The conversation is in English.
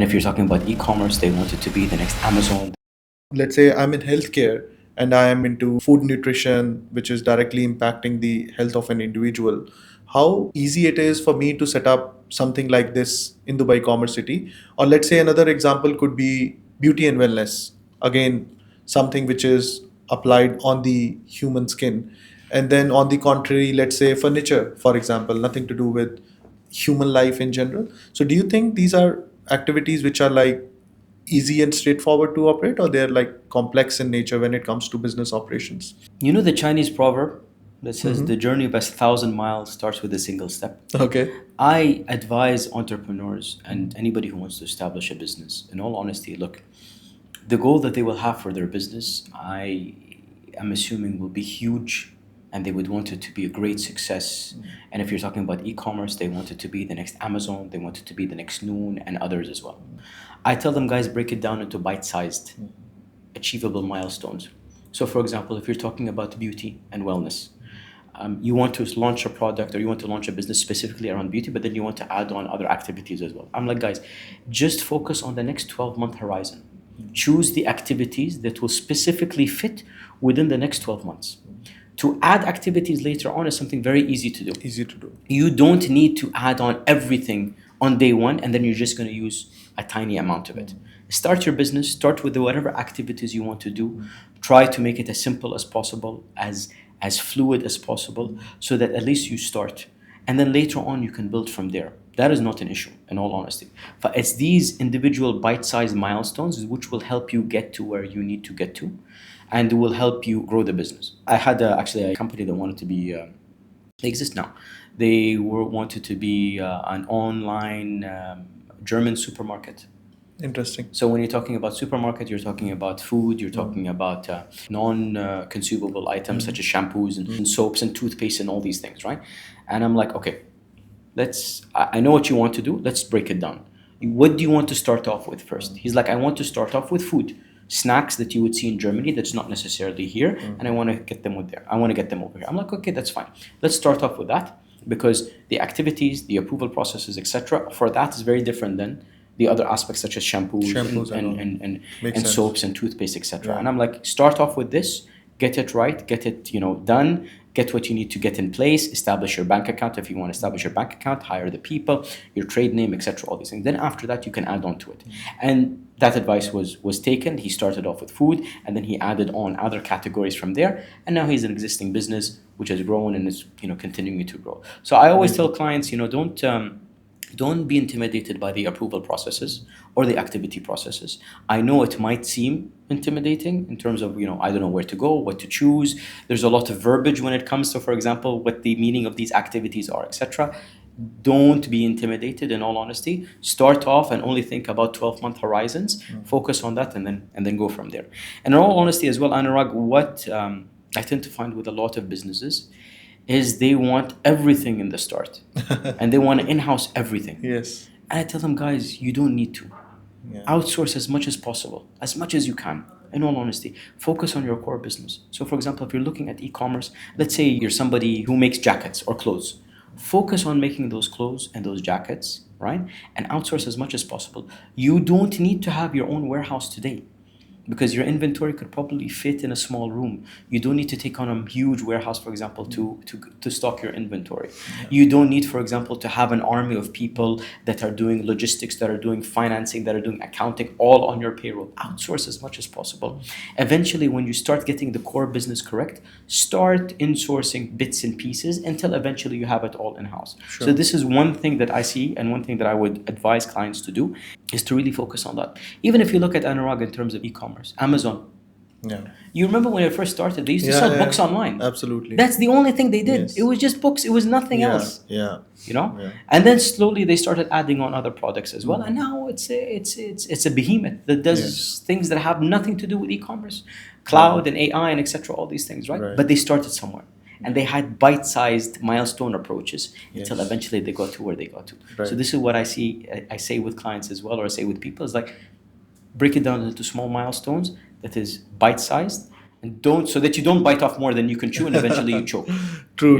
If you're talking about e-commerce, they want it to be the next Amazon. Let's say I'm in healthcare and I am into food nutrition, which is directly impacting the health of an individual. How easy it is for me to set up something like this in Dubai CommerCity? Or let's say another example could be beauty and wellness. Again, something which is applied on the human skin. And then on the contrary, let's say furniture, for example, nothing to do with human life in general. So do you think these are activities which are like easy and straightforward to operate, or they're like complex in nature when it comes to business operations? You know the Chinese proverb that says Mm-hmm. the journey of 1,000 miles starts with a single step. Okay. I advise entrepreneurs and anybody who wants to establish a business, in all honesty, look, the goal that they will have for their business, I am assuming will be huge, and they would want it to be a great success. And if you're talking about e-commerce, they want it to be the next Amazon, they want it to be the next Noon, and others as well. I tell them, guys, break it down into bite-sized, achievable milestones. So, for example, if you're talking about beauty and wellness, you want to launch a product or you want to launch a business specifically around beauty, but then you want to add on other activities as well. I'm like, guys, just focus on the next 12-month horizon. Choose the activities that will specifically fit within the next 12 months. To add activities later on is something very easy to do. Easy to do. You don't need to add on everything on day one and then you're just going to use a tiny amount of it. Start your business, start with whatever activities you want to do. Try to make it as simple as possible, as fluid as possible, so that at least you start. And then later on you can build from there. That is not an issue, in all honesty. But it's these individual bite-sized milestones which will help you get to where you need to get to and will help you grow the business. I had actually a company that wanted to be they exist now. They wanted to be an online German supermarket. Interesting. So when you're talking about supermarket, you're talking about food, you're talking about non-consumable items such as shampoos and soaps and toothpaste and all these things, right? And I'm like, okay, I know what you want to do. Let's break it down. What do you want to start off with first? He's like, I want to start off with food. Snacks that you would see in Germany that's not necessarily here, and I want to get them with there. I want to get them over here. I'm like, okay, that's fine. Let's start off with that because the activities, the approval processes, etc. for that is very different than the other aspects such as shampoos Shampoos and all. and Makes sense. soaps and toothpaste, etc. Yeah. And I'm like, start off with this, get it right, get it done, get what you need to get in place, establish your bank account if you want to establish your bank account, hire the people, your trade name, etc. All these things. Then after that, you can add on to it. And that advice was taken. He started off with food, and then he added on other categories from there. And now he's an existing business which has grown and is continuing to grow. So I always tell clients, don't be intimidated by the approval processes or the activity processes. I know it might seem intimidating in terms of, I don't know where to go, what to choose. There's a lot of verbiage when it comes to, for example, what the meaning of these activities are, etc. Don't be intimidated, in all honesty. Start off and only think about 12-month horizons. Focus on that and then go from there. And in all honesty as well, Anurag, what I tend to find with a lot of businesses is they want everything in the start and they want to in-house everything. Yes. And I tell them, guys, you don't need to. Yeah. Outsource as much as possible, as much as you can. In all honesty, focus on your core business. So for example, if you're looking at e-commerce, let's say you're somebody who makes jackets or clothes. Focus on making those clothes and those jackets, right? And outsource as much as possible. You don't need to have your own warehouse today, because your inventory could probably fit in a small room. You don't need to take on a huge warehouse, for example, to stock your inventory. Yeah. You don't need, for example, to have an army of people that are doing logistics, that are doing financing, that are doing accounting, all on your payroll. Outsource as much as possible. Eventually, when you start getting the core business correct, start insourcing bits and pieces until eventually you have it all in-house. Sure. So this is one thing that I see, and one thing that I would advise clients to do is to really focus on that. Even if you look at Anurag in terms of e-commerce, Amazon. Yeah. You remember when it first started, they used to sell books online. Absolutely. That's the only thing they did. Yes. It was just books. It was nothing else. Yeah. Yeah. And then slowly they started adding on other products as well. And now it's a behemoth that does things that have nothing to do with e-commerce, cloud and AI and etc. All these things, right? But they started somewhere. And they had bite-sized milestone approaches until eventually they got to where they got to. Right. So this is what I say with clients as well, or I say with people, is like, break it down into small milestones that is bite-sized, and so that you don't bite off more than you can chew and eventually you choke. True.